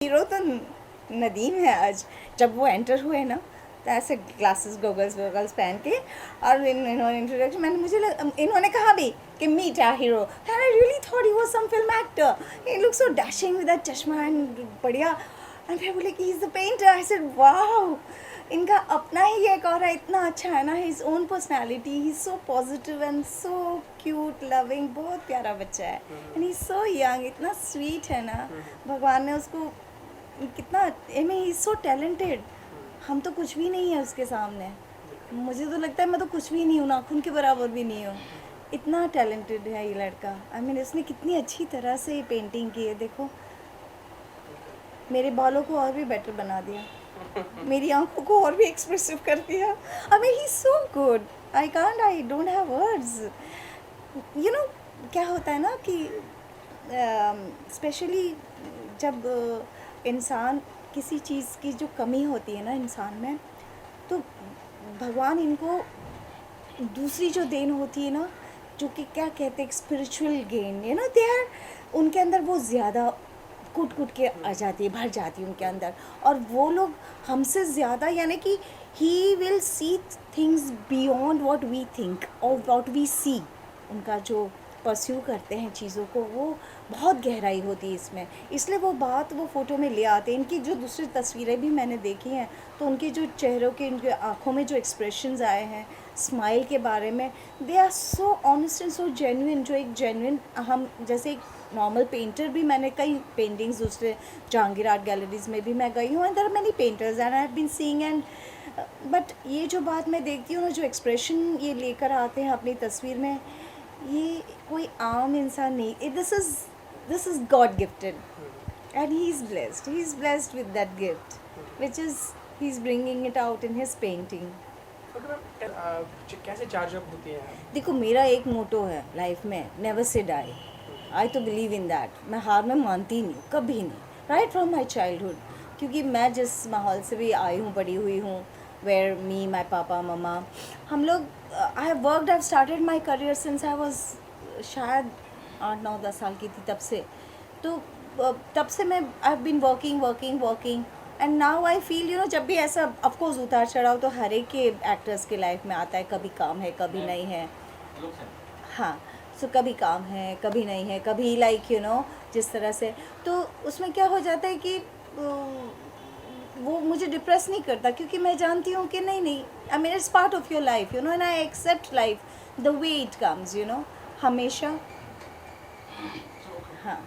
Hero तो नदीम है आज। जब वो एंटर हुए ना तो ऐसे ग्लासेस गोगल्स वोगल्स पहन के और इन्होंने इंट्रोडक्शन इन्होंने कहा भी कि meet our hero and I really thought he was some film actor. He look so dashing with that चश्मा एंड बढ़िया। एंड फिर बोले कि he is the painter. I said wow, इनका अपना ही एक और है, इतना अच्छा है ना, his own personality, he is so positive and so cute loving, बहुत प्यारा बच्चा है and he is so young, इतना स्वीट है ना। भगवान ने उसको कितना, I mean he is so talented. हम तो कुछ भी नहीं है उसके सामने। मुझे तो लगता है मैं तो कुछ भी नहीं हूँ, नाखून के बराबर भी नहीं हूँ। इतना टैलेंटेड है ये लड़का। आई मीन इसने कितनी अच्छी तरह से पेंटिंग की है। देखो मेरे बालों को और भी बेटर बना दिया, मेरी आंखों को और भी एक्सप्रेसिव कर दिया। I mean he is so good, I don't have words. You know क्या होता है ना कि स्पेशली जब इंसान किसी चीज़ की जो कमी होती है ना इंसान में, तो भगवान इनको दूसरी जो देन होती है ना, जो कि क्या कहते हैं spiritual gain, you know they are, उनके अंदर वो ज़्यादा कूट कूट के आ जाती है, भर जाती है उनके अंदर। और वो लोग हमसे ज़्यादा, यानी कि he will see things beyond what we think और व्हाट वी सी। उनका जो परस्यू करते हैं चीज़ों को, वो बहुत गहराई होती है इसमें, इसलिए वो बात वो फ़ोटो में ले आते हैं। इनकी जो दूसरी तस्वीरें भी मैंने देखी हैं तो उनके जो चेहरों के, इनके आँखों में जो एक्सप्रेशंस आए हैं स्माइल के बारे में, they are so honest and so genuine. जो एक जेन्युइन, हम जैसे एक नॉर्मल पेंटर भी, मैंने कई पेंटिंग्स दूसरे जहांगीर आर्ट गैलरीज में भी मैं गई हूँ and there are many painters and I have been seeing and but ये जो बात मैं देखती हूँ ना, जो एक्सप्रेशन ये लेकर आते हैं अपनी तस्वीर में, ये कोई आम इंसान नहीं, this is God gifted and he is blessed with that gift which is he is bringing it out in his painting. कैसे चार्ज अप होती है? देखो मेरा एक मोटो है लाइफ में, नेवर से डाई। आई तो बिलीव इन दैट। मैं हार में मानती नहीं, कभी नहीं, राइट फ्रॉम माई चाइल्डहुड। क्योंकि मैं जिस माहौल से भी आई हूँ, बड़ी हुई हूँ, वेयर मी, माई पापा ममा, हम लोग, I have worked, I have started my career since I was शायद 8 9 10 साल की थी तब से। तो तब से मैं I have been working and now I feel, you know, जब भी ऐसा ऑफकोर्स उतार चढ़ाव तो हर एक के एक्टर्स के लाइफ में आता है, कभी काम है कभी नहीं है। हाँ, सो कभी काम है कभी नहीं है, कभी लाइक यू नो जिस तरह से, तो उसमें क्या हो जाता है कि वो मुझे डिप्रेस नहीं करता, क्योंकि मैं जानती हूँ कि नहीं, I mean it's part of your life, you know, and I accept life the way it comes, you know, हमेशा। हाँ,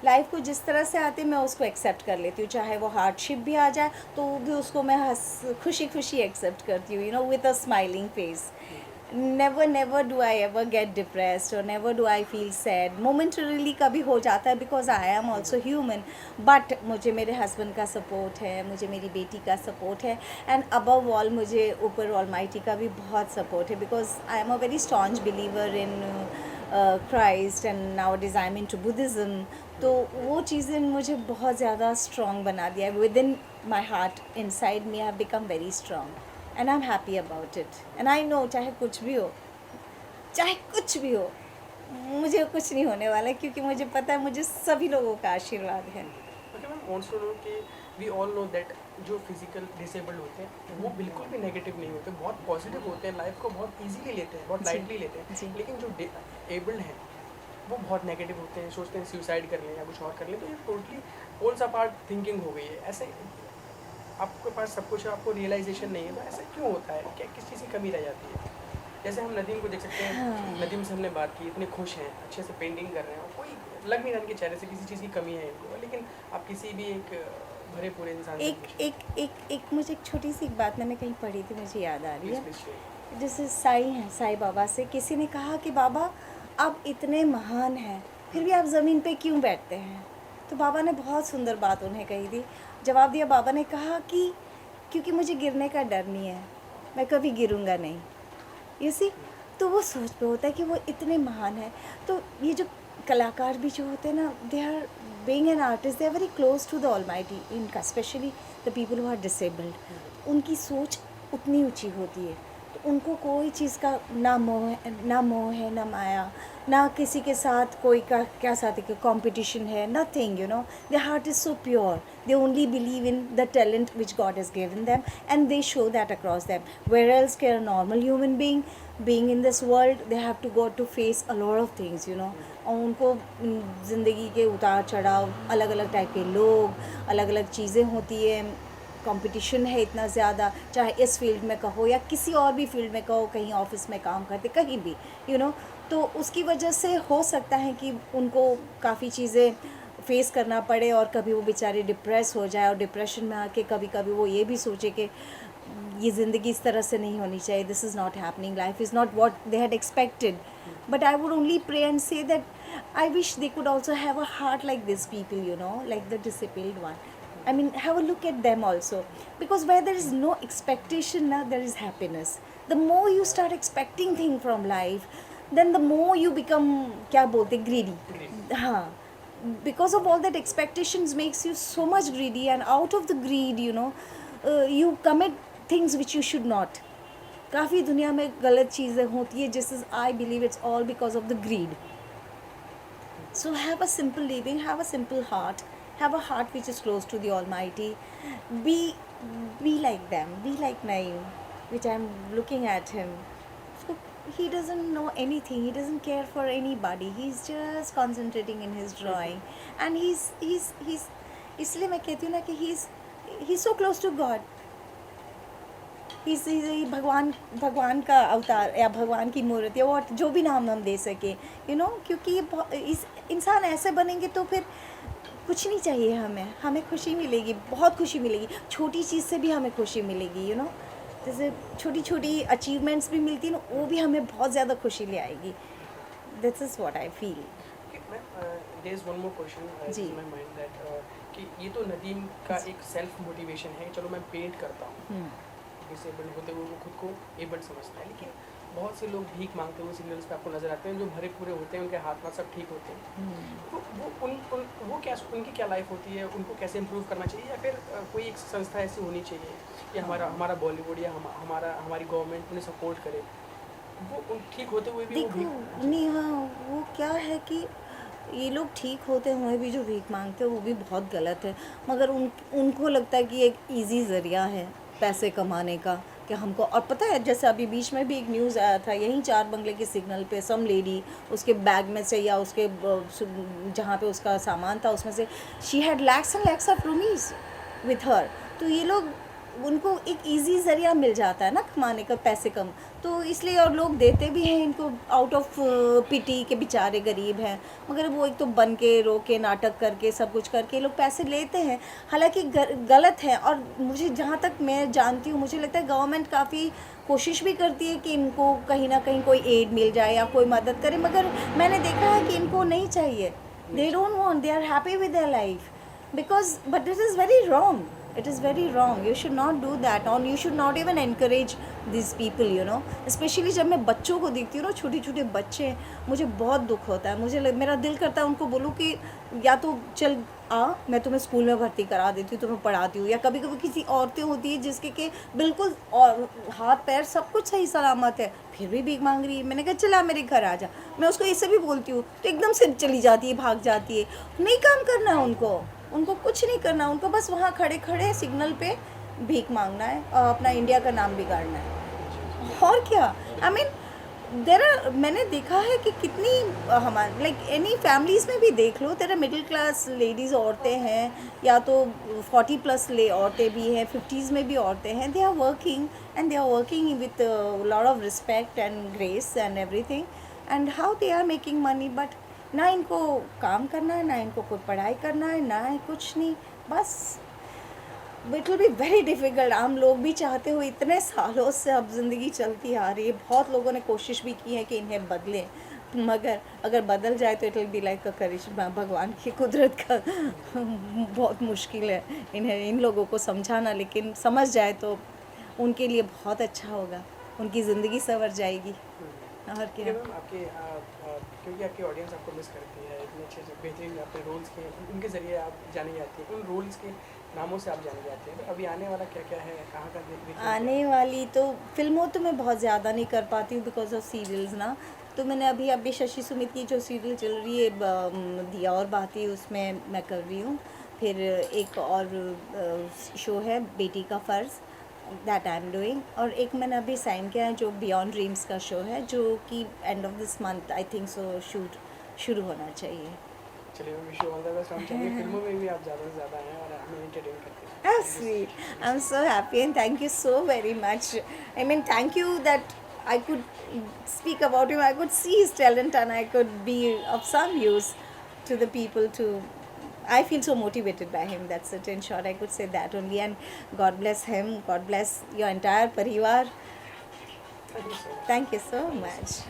लाइफ को जिस तरह से आती है मैं उसको एक्सेप्ट कर लेती हूँ, चाहे वो हार्डशिप भी आ जाए तो भी उसको मैं खुशी खुशी एक्सेप्ट करती हूँ, you know, with a smiling face. Never do I ever get depressed और never do I feel sad. Momentarily कभी हो जाता है because I am also human, but मुझे मेरे हस्बैंड का सपोर्ट है, मुझे मेरी बेटी का सपोर्ट है एंड अबव ऑल मुझे ऊपर ऑलमाइटी का भी बहुत सपोर्ट है, because I am a very staunch believer in Christ and nowadays I am into Buddhism. तो वो चीज़ें मुझे बहुत ज़्यादा स्ट्रॉन्ग बना दिया है। With in my heart inside me I have become very strong and I am happy about it and I know चाहे कुछ भी हो, मुझे कुछ नहीं होने वाला है, क्योंकि मुझे पता है मुझे सभी लोगों का आशीर्वाद है। Okay ma'am, wants to know कि वी ऑल नो दैट जो फिजिकल डिसेबल्ड होते हैं वो बिल्कुल भी नेगेटिव नहीं होते, बहुत पॉजिटिव होते हैं, लाइफ को बहुत इजीली लेते हैं, बहुत लाइटली लेते हैं। लेकिन जो एबल्ड हैं वो बहुत नेगेटिव होते हैं, सोचते हैं सुसाइड कर लें या कुछ और कर लें। तो ये टोटली होल्स अपार्ट थिंकिंग हो गई है। ऐसे आपके पास सब कुछ है, आपको रियलाइजेशन नहीं है, तो ऐसा क्यों होता है? क्या किस चीज़ की कमी रह जाती है? जैसे हम नदीम को देख सकते हैं। हाँ। नदीम से हमने बात की, इतने खुश हैं, अच्छे से पेंटिंग कर रहे हैं और कोई लग नहीं रहा इनके चेहरे से किसी चीज़ की कमी है इनको। लेकिन आप किसी भी एक भरे पूरे इंसान से एक मुझे एक छोटी सी एक बात मैंने कहीं पढ़ी थी, मुझे याद आ रही है। पूछें। जैसे साईं हैं, साईं बाबा से किसी ने कहा कि बाबा आप इतने महान हैं फिर भी आप ज़मीन पे क्यों बैठते हैं? तो बाबा ने बहुत सुंदर बात उन्हें कही थी। जवाब दिया बाबा ने, कहा कि क्योंकि मुझे गिरने का डर नहीं है, मैं कभी गिरूँगा नहीं। यू सी, तो वो सोच पे होता है कि वो इतने महान हैं। तो ये जो कलाकार भी जो होते हैं ना, they are being an artist, they are very close to the almighty, इनका specially the people who are disabled, उनकी सोच उतनी ऊंची होती है। उनको कोई चीज़ का ना मोह है ना माया, ना किसी के साथ कोई का क्या साथ है कंपटीशन है, nothing, you know. Their heart is so pure. They only believe in the talent which God has given them, and they show that across them. Whereas can a normal human being in this world, they have to go to face a lot of things, you know. और उनको ज़िंदगी के उतार चढ़ाव, अलग अलग type के लोग, अलग अलग चीज़ें होती है, कंपटीशन है इतना ज़्यादा, चाहे इस फील्ड में कहो या किसी और भी फील्ड में कहो, कहीं ऑफिस में काम करते, कहीं भी, यू नो. तो उसकी वजह से हो सकता है कि उनको काफ़ी चीज़ें फेस करना पड़े और कभी वो बेचारे डिप्रेस हो जाए, और डिप्रेशन में आके कभी कभी वो ये भी सोचे कि ये ज़िंदगी इस तरह से नहीं होनी चाहिए, this is not happening, life is not what they had expected. But I would only pray and say that I wish they could also have a heart like this people, you know, like the disabled one. I mean, have a look at them also, because where there is no expectation, na, there is happiness. The more you start expecting things from life, then the more you become, क्या बोलते, greedy. हाँ, because of all that expectations makes you so much greedy, and out of the greed, you know, you commit things which you should not. काफ़ी दुनिया में गलत चीज़ें होती है, जिस I believe it's all because of the greed. So have a simple living, have a simple heart, have a heart which is close to the Almighty. Be like them, be like Naeem, which I'm looking at him. So he doesn't know anything, he doesn't care for anybody, he's just concentrating in his drawing, and he's इसलिए मैं कहती हूँ ना कि he's so close to God. भगवान का अवतार या भगवान की मूर्ति, और जो भी नाम हम दे सके, यू नो, क्योंकि ये इस इंसान ऐसे बनेंगे तो फिर कुछ नहीं चाहिए हमें खुशी मिलेगी, बहुत खुशी मिलेगी, छोटी चीज़ से भी हमें खुशी मिलेगी, यू नो. जैसे छोटी छोटी अचीवमेंट्स भी मिलती हैं ना, वो भी हमें बहुत ज़्यादा खुशी ले आएगी. This is what I feel. There is one more question in my mind that कि ये तो नदीम का एक सेल्फ मोटिवेशन है, चलो मैं पेंट करता हूँ, डिसेबल्ड होते हुए वो खुद को एबल समझता है, लेकिन बहुत से लोग भीख मांगते हुए सिग्नल्स पे आपको नजर आते हैं, जो भरे पूरे होते हैं, उनके हाथ में सब ठीक होते हैं. तो वो क्या, उनकी क्या लाइफ होती है, उनको कैसे इम्प्रूव करना चाहिए, या फिर कोई एक संस्था ऐसी होनी चाहिए कि हमारा बॉलीवुड या हमारी गवर्नमेंट उन्हें सपोर्ट करे, वो ठीक होते हुए भी वो भीख नहीं. हाँ, वो क्या है कि ये लोग ठीक होते हुए भी जो भीख मांगते हैं वो भी बहुत गलत है, मगर उनको लगता है कि एक इजी ज़रिया है पैसे कमाने का, कि हमको. और पता है, जैसे अभी बीच में भी एक न्यूज़ आया था, यहीं 4 बंगले के सिग्नल पे सम लेडी, उसके बैग में से या उसके जहाँ पे उसका सामान था उसमें से she had lakhs and lakhs of rupees with her. तो ये लोग, उनको एक इजी ज़रिया मिल जाता है ना कमाने का, पैसे कम, तो इसलिए और लोग देते भी हैं इनको आउट ऑफ पिटी के बेचारे गरीब हैं, मगर वो एक तो बन के रो के नाटक करके सब कुछ करके लोग पैसे लेते हैं, हालांकि गलत है. और मुझे जहाँ तक मैं जानती हूँ, मुझे लगता है गवर्नमेंट काफ़ी कोशिश भी करती है कि इनको कहीं ना कहीं कोई एड मिल जाए या कोई मदद करे, मगर मैंने देखा है कि इनको नहीं चाहिए. They don't want, they are happy with their life, because but it is very wrong. It is very wrong. You should not do that, or you should not even encourage these people, you know. Especially जब मैं बच्चों को देखती हूँ ना, छोटे छोटे बच्चे, मुझे बहुत दुख होता है. मेरा दिल करता है उनको बोलूँ कि या तो चल आ, मैं तुम्हें स्कूल में भर्ती करा देती हूँ, तुम्हें पढ़ाती हूँ. या कभी कभी किसी औरतें होती है जिसके के बिल्कुल और हाथ पैर सब कुछ सही सलामत है, फिर भी भीख मांग रही है. मैंने कहा चला मेरे घर आ जा. मैं उसको ऐसे भी बोलती हूँ तो एकदम से चली जाती है, भाग जाती है. नहीं काम करना है उनको कुछ नहीं करना, उनको बस वहाँ खड़े खड़े सिग्नल पे भीख मांगना है और अपना इंडिया का नाम बिगाड़ना है, और क्या. आई मीन मैंने देखा है कि कितनी हमारे लाइक एनी फैमिलीज़ में भी देख लो, तेरा मिडिल क्लास लेडीज़ औरतें हैं, या तो 40+ औरतें भी हैं, 50s में भी औरतें हैं. They are working and they are working with lot of respect and grace and everything, and how they are making money. But ना इनको काम करना है, ना इनको कोई पढ़ाई करना है, ना है कुछ नहीं. बस it will be very difficult. हम लोग भी चाहते हो, इतने सालों से अब ज़िंदगी चलती आ रही है, बहुत लोगों ने कोशिश भी की है कि इन्हें बदलें, मगर अगर बदल जाए तो it will be like a करिश्मा, भगवान की कुदरत का. बहुत मुश्किल है इन लोगों को समझाना, लेकिन समझ जाए तो उनके लिए बहुत अच्छा होगा, उनकी ज़िंदगी संवर जाएगी. और क्या. आपके क्योंकि आपकी ऑडियंस आपको मिस करती है, इतने अच्छे अच्छे बेहतरीन आपके रोल्स के उनके ज़रिए आप जानी जाती है, उन रोल्स के नामों से आप जानी जाती हैं। तो अभी आने वाला क्या क्या है, कहाँ का देखिए आने वाली तो फिल्मों तो मैं बहुत ज़्यादा नहीं कर पाती हूँ बिकॉज ऑफ सीरियल्स ना। तो मैंने अभी शशि सुमित की जो सीरियल चल रही है दिया और बाती, उसमें मैं कर रही हूँ। फिर एक और शो है बेटी का फ़र्ज़, दैट आई एम डूइंग। और एक मैंने अभी साइन किया है जो बियॉन्ड ड्रीम्स का शो है, जो कि end of this month I think so shoot शुरू होना चाहिए। चलिए wish you all the best. हम चाहिए फिल्मों में भी आप ज़्यादा से ज़्यादा हैं और हमें एंटरटेन करते हैं। How sweet. I'm so happy and thank you so very much. I mean, thank you that I could speak about him. I could see his talent and I could be of some use to the people to. I feel so motivated by him. That's it. In short, I could say that only. And God bless him. God bless your entire parivar. Thank you so much. Thank you so much.